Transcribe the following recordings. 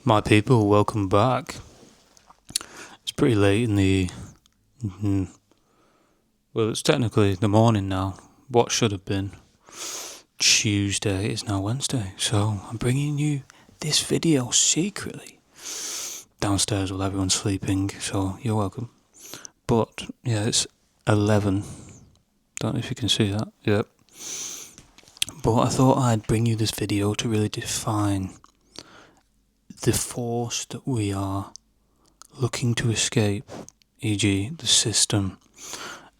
My people, welcome back. It's pretty late in mm, it's technically the morning now. What should have been Tuesday is now Wednesday. So I'm bringing you this video secretly downstairs while everyone's sleeping. So you're welcome. But yeah, it's 11. Don't know if you can see that. Yep. But I thought I'd bring you this video to really define the force that we are looking to escape, e.g. the system.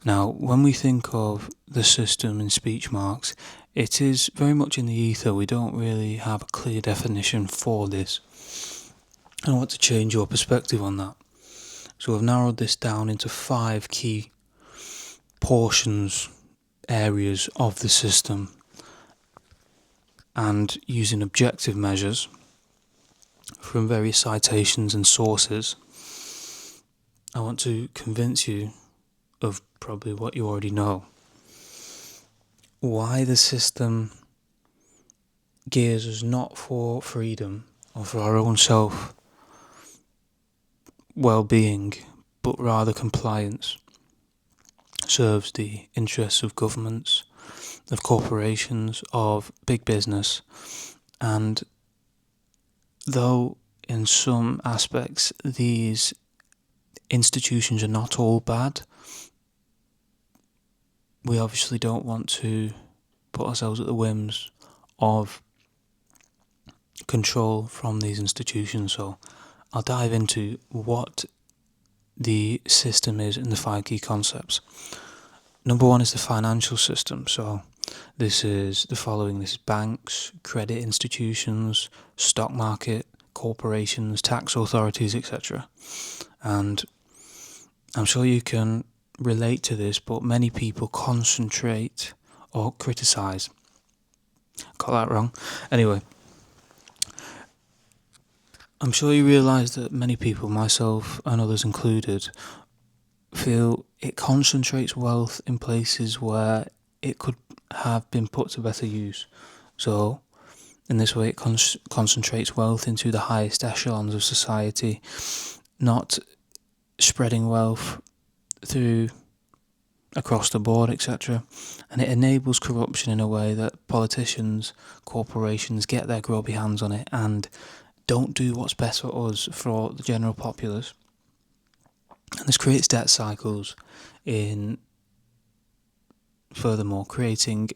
Now, when we think of the system in speech marks, it is very much in the ether. We don't really have a clear definition for this. I want to change your perspective on that. So I've narrowed this down into 5 key portions, areas of the system, and using objective measures from various citations and sources, I want to convince you of probably what you already know. Why the system gears us not for freedom or for our own self well-being, but rather compliance, serves the interests of governments, of corporations, of big business, and though in some aspects these institutions are not all bad, we obviously don't want to put ourselves at the whims of control from these institutions. So I'll dive into what the system is in the 5 key concepts. Number 1 is the financial system. So this is the following. This is banks, credit institutions, stock market, corporations, tax authorities, etc. And I'm sure you can relate to this, but many people concentrate or criticize. Got that wrong. Anyway, I'm sure you realise that many people, myself and others included, feel it concentrates wealth in places where it could have been put to better use. So, in this way, it concentrates wealth into the highest echelons of society, not spreading wealth through across the board, etc. And it enables corruption in a way that politicians, corporations get their grubby hands on it and don't do what's best for us, for the general populace. And this creates debt cycles, in furthermore creating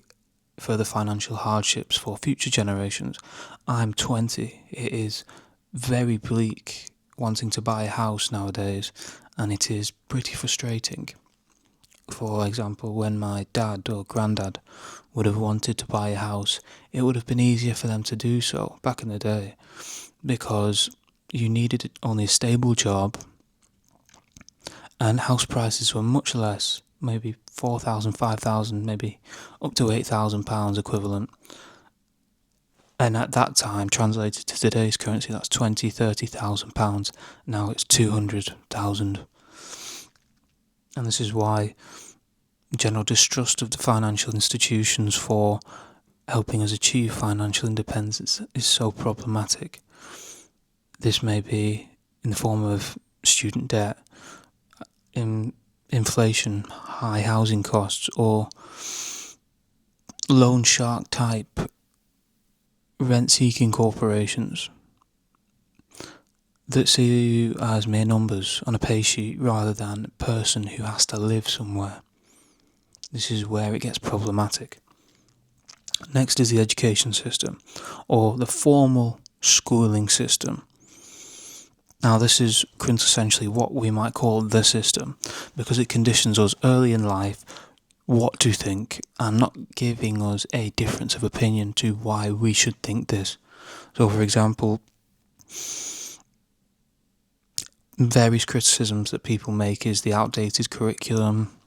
further financial hardships for future generations. I'm 20. It is very bleak wanting to buy a house nowadays, and it is pretty frustrating. For example, when my dad or granddad would have wanted to buy a house, it would have been easier for them to do so back in the day, because you needed only a stable job and house prices were much less, maybe 4,000, 5,000, maybe up to £8,000 equivalent. And at that time, translated to today's currency, that's £20,000, £30,000. Now it's 200,000. And this is why general distrust of the financial institutions for helping us achieve financial independence is so problematic. This may be in the form of student debt, inflation, high housing costs, or loan shark type rent-seeking corporations that see you as mere numbers on a pay sheet rather than a person who has to live somewhere. This is where it gets problematic. Next is the education system, or the formal schooling system. Now this is quintessentially what we might call the system, because it conditions us early in life what to think and not giving us a difference of opinion to why we should think this. So for example, various criticisms that people make is the outdated curriculum,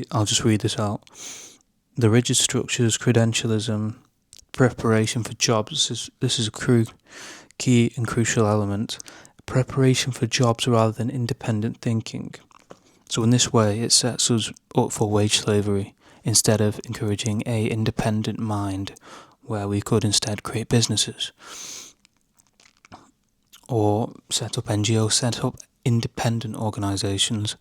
I'll just read this out, the rigid structures, credentialism, preparation for jobs. This is a key and crucial element. Preparation for jobs rather than independent thinking. So in this way, it sets us up for wage slavery instead of encouraging a independent mind where we could instead create businesses. or set up NGOs, set up independent organisations.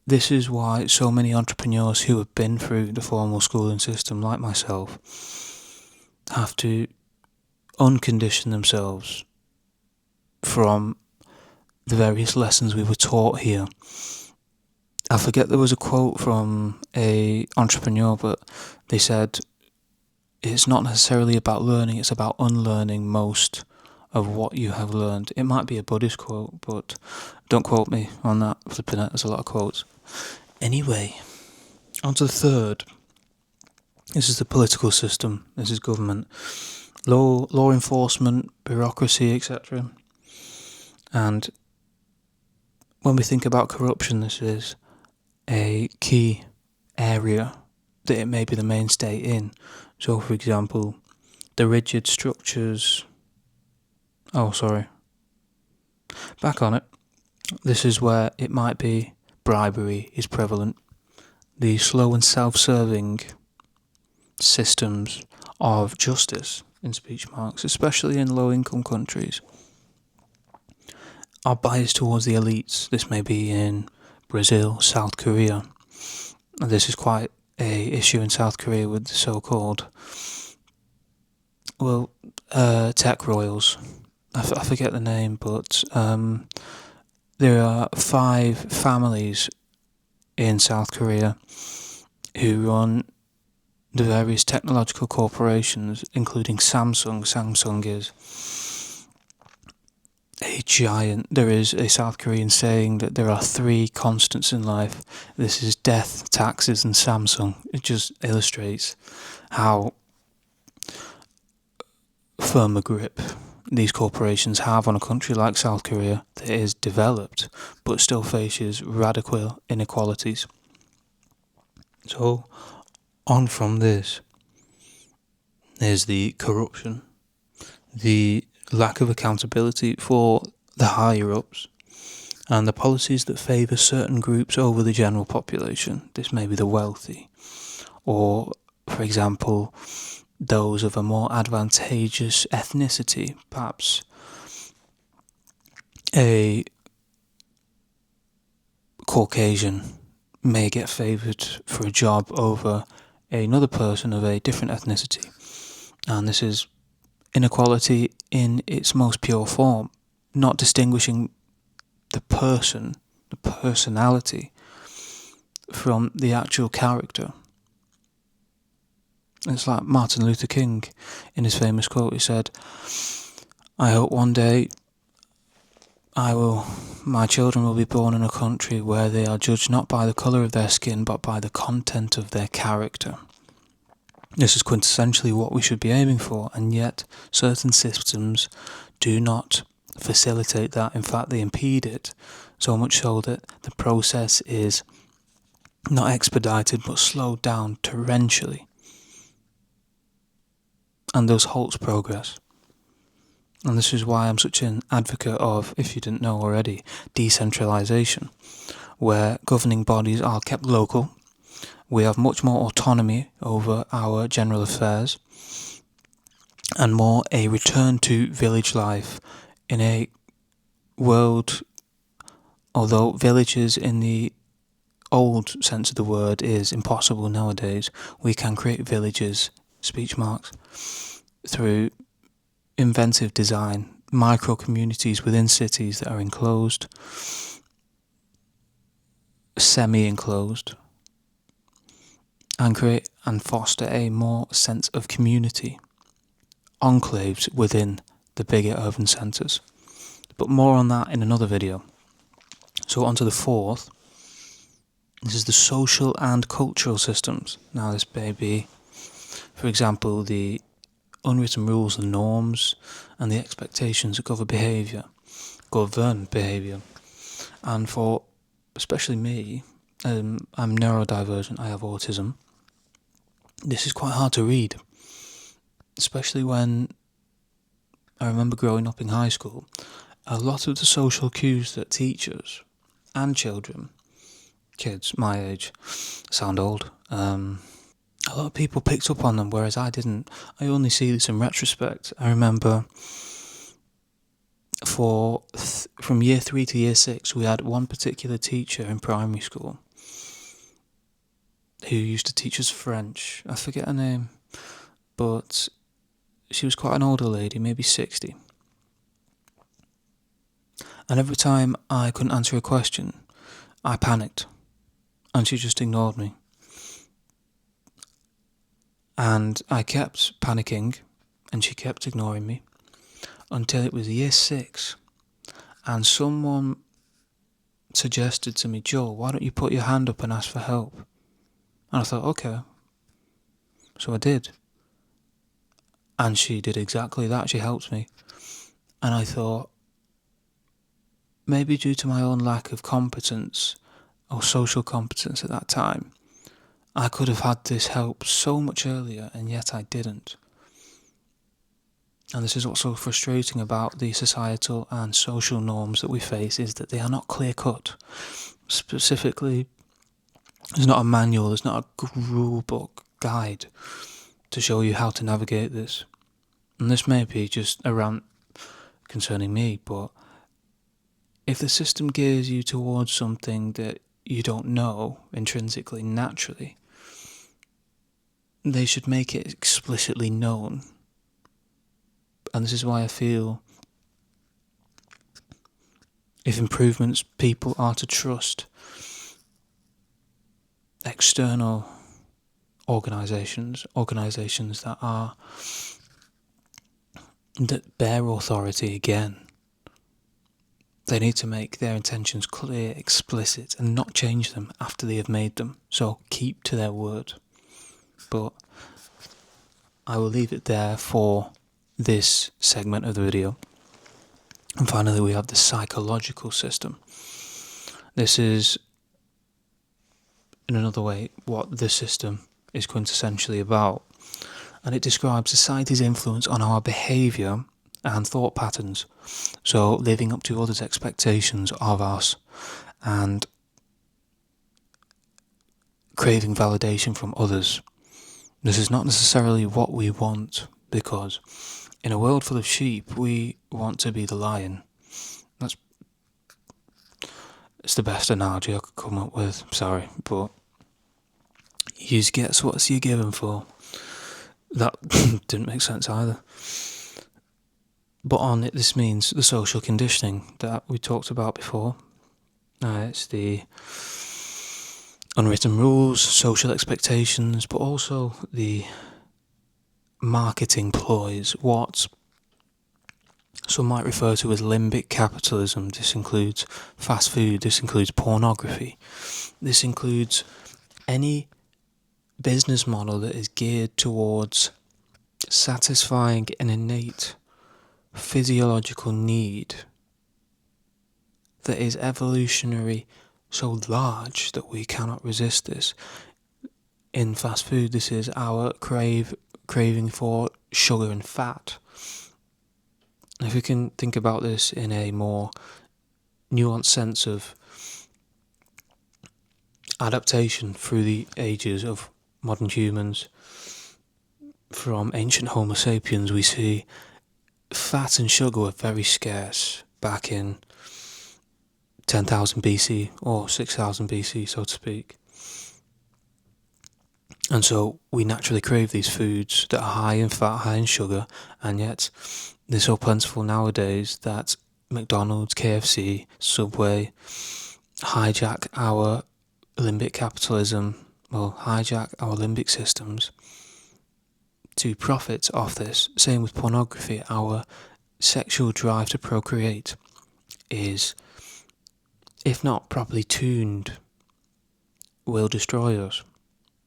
This is why so many entrepreneurs who have been through the formal schooling system, like myself, have to uncondition themselves from the various lessons we were taught here. I forget, there was a quote from a entrepreneur, but they said it's not necessarily about learning, it's about unlearning most of what you have learned. It might be a Buddhist quote, but don't quote me on that. Flipping it, there's a lot of quotes. Anyway, on to the third. This is the political system. This is government. Law enforcement, bureaucracy, etc. And when we think about corruption, this is a key area that it may be the mainstay in. So, for example, the rigid structures... Back on it. This is where it might be bribery is prevalent. The slow and self-serving systems of justice, in speech marks, especially in low-income countries, are biased towards the elites. This may be in Brazil, South Korea. And this is quite a issue in South Korea with the so-called, tech royals. I forget the name, but there are 5 families in South Korea who run the various technological corporations, including Samsung. Samsung is a giant. There is a South Korean saying that there are 3 constants in life. This is death, taxes, and Samsung. It just illustrates how firm a grip these corporations have on a country like South Korea that is developed but still faces radical inequalities. So, on from this, there's the corruption, the lack of accountability for the higher-ups, and the policies that favour certain groups over the general population. This may be the wealthy, or, for example, those of a more advantageous ethnicity. Perhaps a Caucasian may get favoured for a job over another person of a different ethnicity. And this is inequality in its most pure form, not distinguishing the person, the personality, from the actual character. It's like Martin Luther King in his famous quote. He said, "I hope one day my children will be born in a country where they are judged not by the colour of their skin, but by the content of their character." This is quintessentially what we should be aiming for, and yet certain systems do not facilitate that. In fact, they impede it, so much so that the process is not expedited but slowed down torrentially, and thus halts progress. And this is why I'm such an advocate of, if you didn't know already, decentralisation, where governing bodies are kept local. We have much more autonomy over our general affairs, and more a return to village life in a world, although villages in the old sense of the word is impossible nowadays. We can create villages, speech marks, through inventive design, micro communities within cities that are enclosed, semi-enclosed, and create and foster a more sense of community, enclaves within the bigger urban centres. But more on that in another video. So on to the fourth. This is the social and cultural systems. Now this may be, for example, the unwritten rules and norms and the expectations that govern behaviour. And for especially me, I'm neurodivergent, I have autism. This is quite hard to read, especially when I remember growing up in high school. A lot of the social cues that teachers and children, kids my age, sound old, a lot of people picked up on them, whereas I didn't. I only see this in retrospect. I remember from year 3 to year 6, we had one particular teacher in primary school who used to teach us French. I forget her name, but she was quite an older lady, maybe 60. And every time I couldn't answer a question, I panicked, and she just ignored me. And I kept panicking, and she kept ignoring me, until it was year 6, and someone suggested to me, "Joe, why don't you put your hand up and ask for help?" And I thought, okay. So I did. And she did exactly that. She helped me. And I thought, maybe due to my own lack of competence or social competence at that time, I could have had this help so much earlier, and yet I didn't. And this is what's so frustrating about the societal and social norms that we face, is that they are not clear-cut. Specifically, there's not a manual, there's not a rule book guide to show you how to navigate this. And this may be just a rant concerning me, but if the system gears you towards something that you don't know intrinsically, naturally, they should make it explicitly known. And this is why I feel if improvements people are to trust external organisations that bear authority again, they need to make their intentions clear, explicit, and not change them after they have made them. So keep to their word. But I will leave it there for this segment of the video. And finally, we have the psychological system. This is, in another way, what the system is quintessentially about. And it describes society's influence on our behaviour and thought patterns. So living up to others' expectations of us and craving validation from others. This is not necessarily what we want, because in a world full of sheep, we want to be the lion. It's the best analogy I could come up with, sorry, but you just get what you're given for. That didn't make sense either. But on it, this means the social conditioning that we talked about before. It's the unwritten rules, social expectations, but also the marketing ploys, what some might refer to as limbic capitalism. This includes fast food, this includes pornography, this includes any business model that is geared towards satisfying an innate physiological need that is evolutionary so large that we cannot resist this. In fast food, this is our craving for sugar and fat. If we can think about this in a more nuanced sense of adaptation through the ages of modern humans, from ancient Homo sapiens, we see fat and sugar were very scarce back in 10,000 BC or 6,000 BC, so to speak. And so we naturally crave these foods that are high in fat, high in sugar, and yet they're so plentiful nowadays that McDonald's, KFC, Subway hijack our limbic capitalism, or hijack our limbic systems to profit off this. Same with pornography. Our sexual drive to procreate is, if not properly tuned, will destroy us.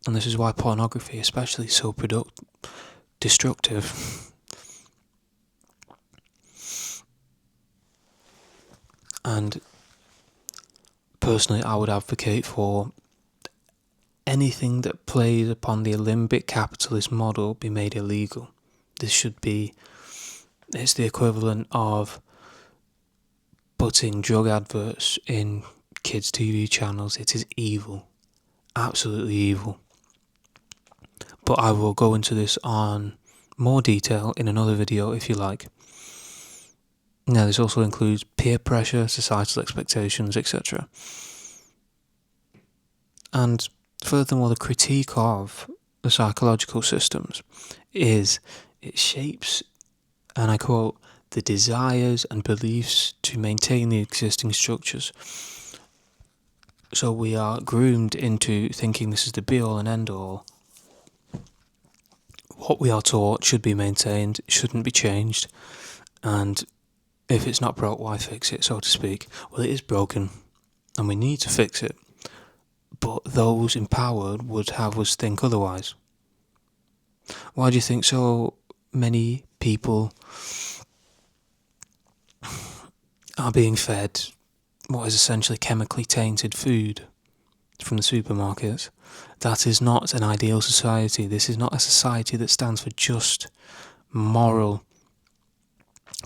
And this is why pornography especially is so destructive. And personally, I would advocate for anything that plays upon the limbic capitalist model be made illegal. It's the equivalent of putting drug adverts in kids' TV channels. It is evil. Absolutely evil. But I will go into this on more detail in another video if you like. Now, this also includes peer pressure, societal expectations, etc. And furthermore, the critique of the psychological systems is it shapes, and I quote, the desires and beliefs to maintain the existing structures. So we are groomed into thinking this is the be-all and end-all. What we are taught should be maintained, shouldn't be changed, and if it's not broke, why fix it, so to speak? Well, it is broken, and we need to fix it, but those empowered would have us think otherwise. Why do you think so many people are being fed what is essentially chemically tainted food from the supermarkets? That is not an ideal society. This is not a society that stands for just moral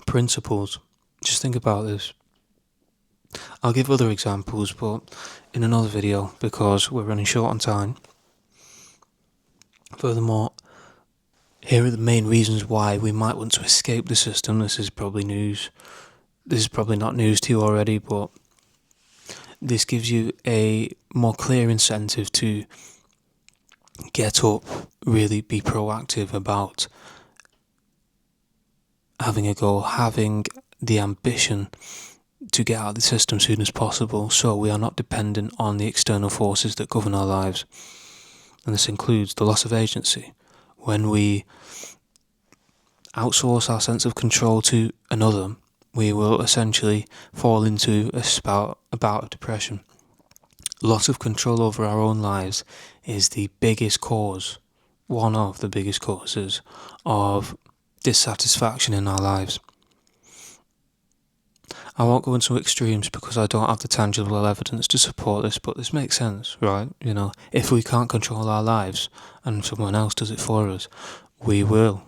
principles. Just think about this. I'll give other examples, but in another video because we're running short on time. Furthermore, here are the main reasons why we might want to escape the system. This is probably news. This is probably not news to you already, but this gives you a more clear incentive to get up, really be proactive about having a goal, having the ambition to get out of the system as soon as possible, so we are not dependent on the external forces that govern our lives. And this includes the loss of agency. When we outsource our sense of control to another, we will essentially fall into a bout of depression. Loss of control over our own lives is the biggest cause, one of the biggest causes of dissatisfaction in our lives. I won't go into extremes because I don't have the tangible evidence to support this, but this makes sense, right? You know, if we can't control our lives and someone else does it for us, we will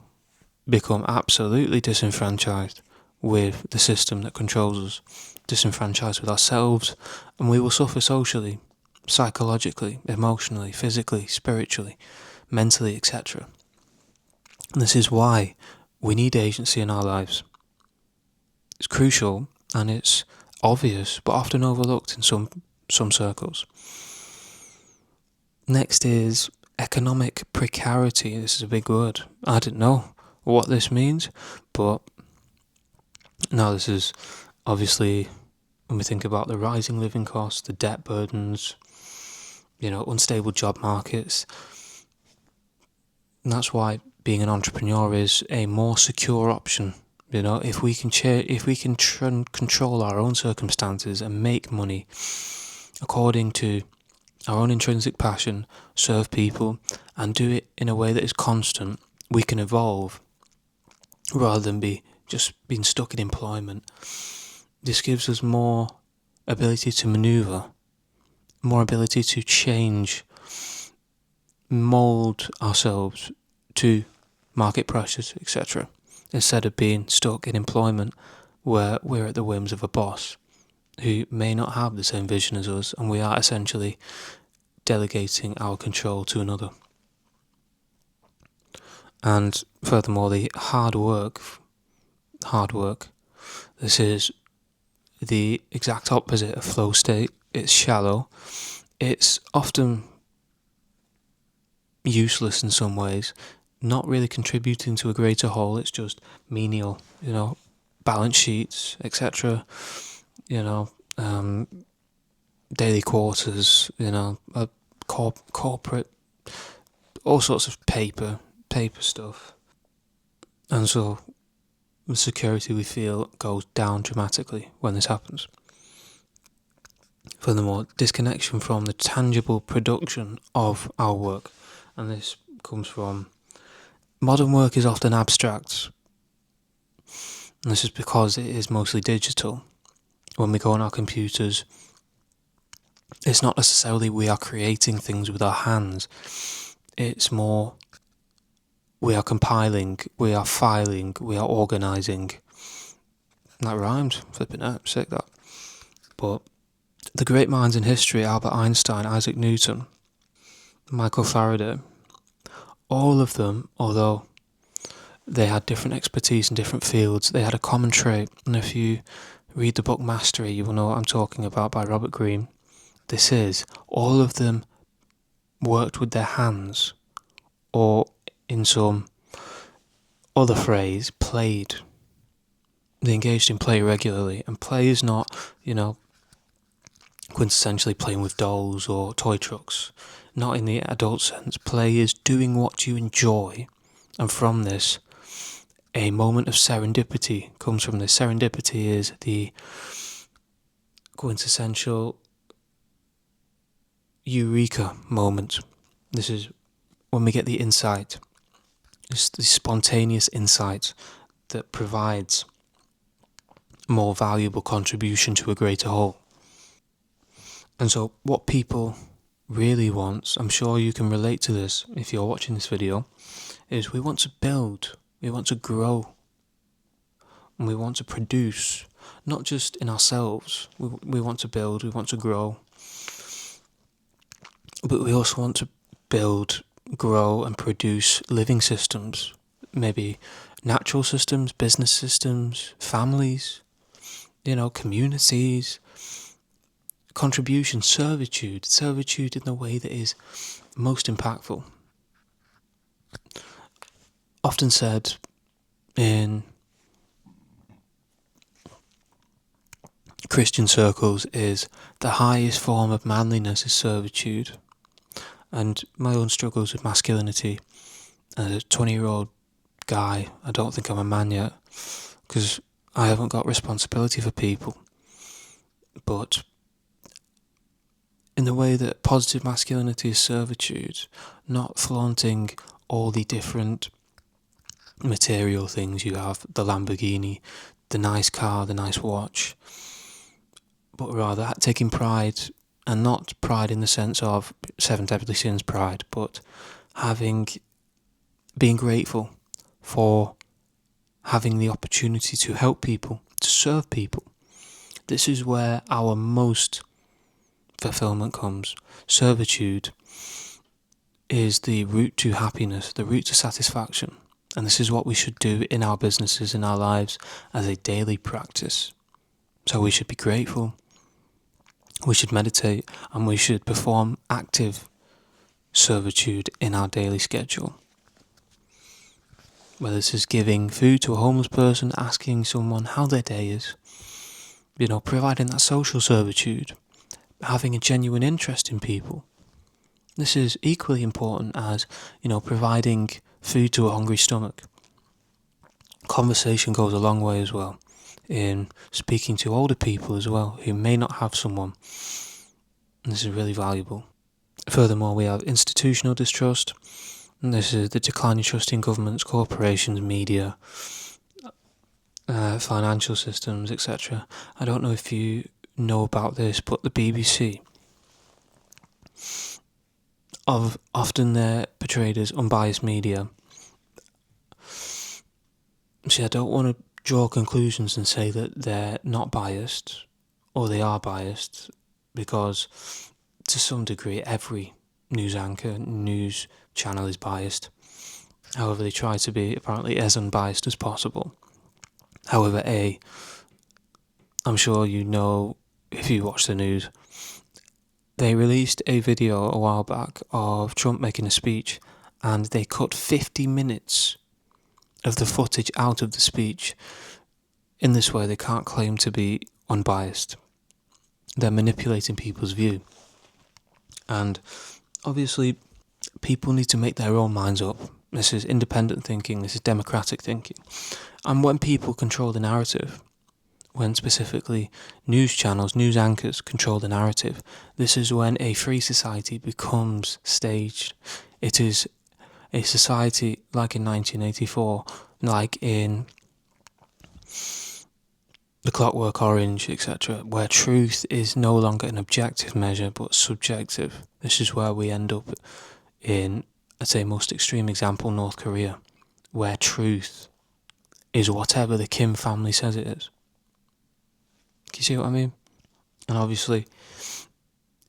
become absolutely disenfranchised with the system that controls us, disenfranchised with ourselves, and we will suffer socially, psychologically, emotionally, physically, spiritually, mentally, etc. And this is why we need agency in our lives. It's crucial and it's obvious, but often overlooked in some circles. Next is economic precarity. This is a big word. I don't know what this means, but now this is obviously when we think about the rising living costs, the debt burdens, unstable job markets. And that's why being an entrepreneur is a more secure option. If we can control our own circumstances and make money according to our own intrinsic passion, serve people, and do it in a way that is constant, we can evolve rather than being stuck in employment. This gives us more ability to maneuver, more ability to change, mould ourselves to market pressures, etc., instead of being stuck in employment where we're at the whims of a boss who may not have the same vision as us, and we are essentially delegating our control to another. And furthermore, the hard work, this is the exact opposite of flow state. It's shallow. It's often useless in some ways, not really contributing to a greater whole. It's just menial, balance sheets, etc., daily quarters, corporate, all sorts of paper stuff. And so the security we feel goes down dramatically when this happens. Furthermore, disconnection from the tangible production of our work. And this comes from modern work is often abstract. And this is because it is mostly digital. When we go on our computers, it's not necessarily we are creating things with our hands. It's more we are compiling, we are filing, we are organising. That rhymed, flipping out, sick that. But the great minds in history, Albert Einstein, Isaac Newton, Michael Faraday, all of them, although they had different expertise in different fields. They had a common trait, and if you read the book Mastery, you will know what I'm talking about by Robert Greene. This is, all of them worked with their hands, or in some other phrase, played. They engaged in play regularly, and play is not, quintessentially playing with dolls or toy trucks. Not in the adult sense. Play is doing what you enjoy, and from this, a moment of serendipity comes from this. Serendipity is the quintessential eureka moment. This is when we get the insight. It's the spontaneous insight that provides more valuable contribution to a greater whole. And so what people really want, I'm sure you can relate to this if you're watching this video, is we want to build, we want to grow, and we want to produce, not just in ourselves. We want to build, we want to grow, but we also want to build, grow and produce living systems, maybe natural systems, business systems, families, communities, contribution, servitude in the way that is most impactful. Often said in Christian circles is the highest form of manliness is servitude. And my own struggles with masculinity, as a 20-year-old guy, I don't think I'm a man yet, because I haven't got responsibility for people. But in the way that positive masculinity is servitude, not flaunting all the different material things you have, the Lamborghini, the nice car, the nice watch, but rather taking pride, and not pride in the sense of Seven Deadly Sins pride, but being grateful for having the opportunity to help people, to serve people. This is where our most fulfillment comes. Servitude is the route to happiness, the route to satisfaction. And this is what we should do in our businesses, in our lives, as a daily practice. So we should be grateful, we should meditate, and we should perform active servitude in our daily schedule. Whether this is giving food to a homeless person, asking someone how their day is, providing that social servitude, having a genuine interest in people. This is equally important as, providing food to a hungry stomach. Conversation goes a long way as well, in speaking to older people as well, who may not have someone. And this is really valuable. Furthermore, we have institutional distrust, and this is the declining trust in governments, corporations, media, financial systems, etc. I don't know if you know about this, but the BBC, often they're portrayed as unbiased media. See, I don't want to draw conclusions and say that they're not biased, or they are biased, because to some degree every news anchor, news channel is biased. However, they try to be apparently as unbiased as possible. However, I'm sure you know if you watch the news, they released a video a while back of Trump making a speech, and they cut 50 minutes of the footage out of the speech. In this way, they can't claim to be unbiased. They're manipulating people's view. And obviously, people need to make their own minds up. This is independent thinking, this is democratic thinking. And when people control the narrative, when specifically news channels, news anchors control the narrative, this is when a free society becomes staged. It is a society like in 1984, like in The Clockwork Orange, etc., where truth is no longer an objective measure but subjective. This is where we end up in, I'd say, most extreme example, North Korea, where truth is whatever the Kim family says it is. Can you see what I mean? And obviously,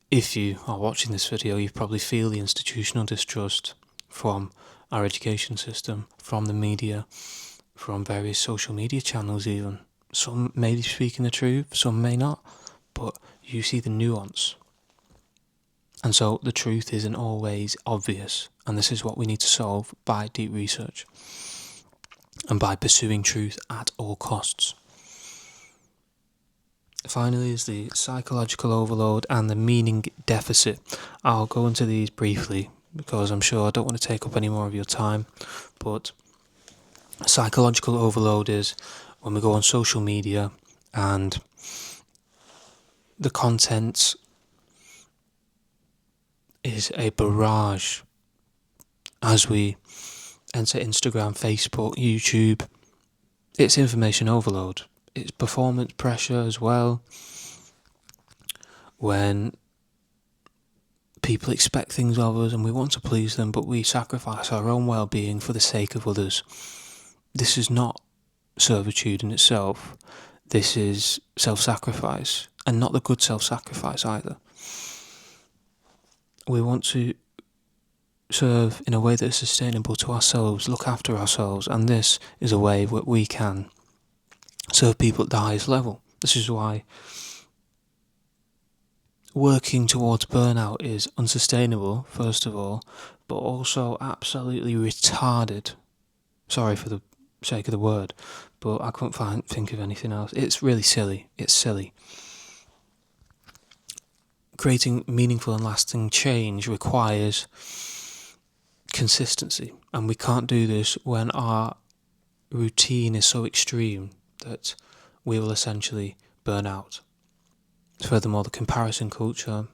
if you are watching this video, you probably feel the institutional distrust from our education system, from the media, from various social media channels even. Some may be speaking the truth, some may not, but you see the nuance. And so the truth isn't always obvious, and this is what we need to solve by deep research and by pursuing truth at all costs. Finally is the psychological overload and the meaning deficit. I'll go into these briefly because I'm sure I don't want to take up any more of your time, but psychological overload is when we go on social media and the content is a barrage as we enter Instagram, Facebook, YouTube. It's information overload. It's performance pressure as well. When people expect things of us and we want to please them, but we sacrifice our own well-being for the sake of others. This is not servitude in itself. This is self-sacrifice, and not the good self-sacrifice either. We want to serve in a way that is sustainable to ourselves, look after ourselves, and this is a way that we can serve people at the highest level. This is why working towards burnout is unsustainable, first of all, but also absolutely retarded. Sorry for the sake of the word, but I couldn't think of anything else. It's really silly. It's silly. Creating meaningful and lasting change requires consistency, and we can't do this when our routine is so extreme that we will essentially burn out. Furthermore, the comparison culture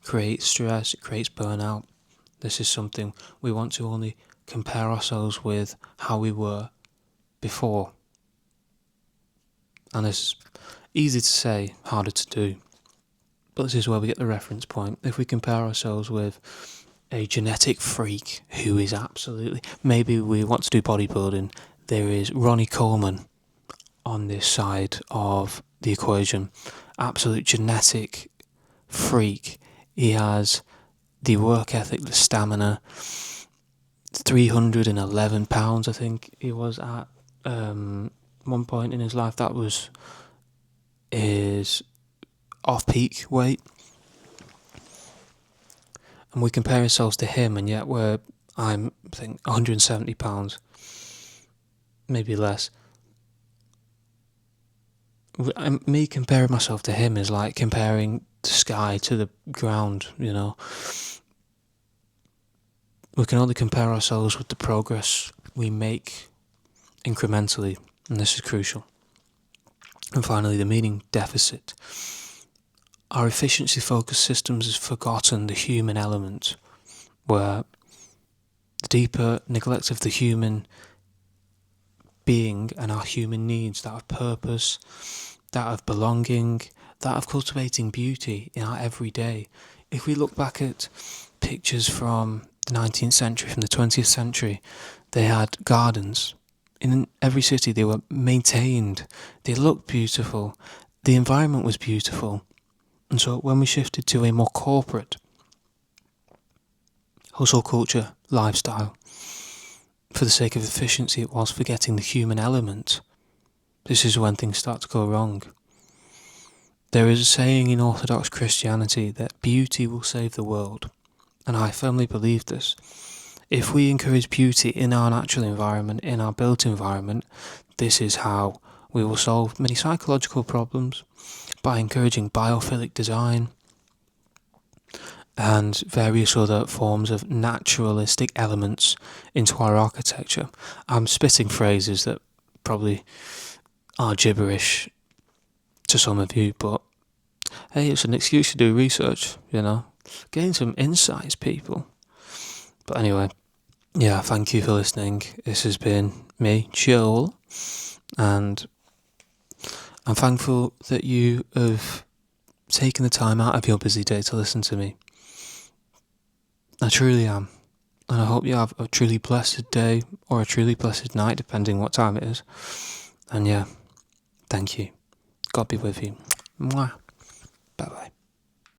creates stress, it creates burnout. This is something we want to only compare ourselves with how we were before. And it's easy to say, harder to do. But this is where we get the reference point. If we compare ourselves with a genetic freak who is absolutely... Maybe we want to do bodybuilding. There is Ronnie Coleman on this side of the equation. Absolute genetic freak. He has the work ethic, the stamina. 311 pounds, I think he was at one point in his life. That was his off-peak weight. And we compare ourselves to him, and yet I think 170 pounds, maybe less. Me comparing myself to him is like comparing the sky to the ground, you know. We can only compare ourselves with the progress we make incrementally, and this is crucial. And finally, the meaning deficit. Our efficiency-focused systems has forgotten the human element, where the deeper neglect of the human being and our human needs, that of purpose, that of belonging, that of cultivating beauty in our everyday. If we look back at pictures from the 19th century, from the 20th century, they had gardens. In every city they were maintained, they looked beautiful, the environment was beautiful. And so when we shifted to a more corporate hustle culture lifestyle, for the sake of efficiency, it was forgetting the human element. This is when things start to go wrong. There is a saying in Orthodox Christianity that beauty will save the world, and I firmly believe this. If we encourage beauty in our natural environment, in our built environment, this is how we will solve many psychological problems, by encouraging biophilic design and various other forms of naturalistic elements into our architecture. I'm spitting phrases that probably are gibberish to some of you, but hey, it's an excuse to do research, you know. Gain some insights, people. But anyway, yeah, thank you for listening. This has been me, Joel, and I'm thankful that you have taken the time out of your busy day to listen to me. I truly am. And I hope you have a truly blessed day or a truly blessed night, depending what time it is. And yeah, thank you. God be with you. Mwah. Bye bye.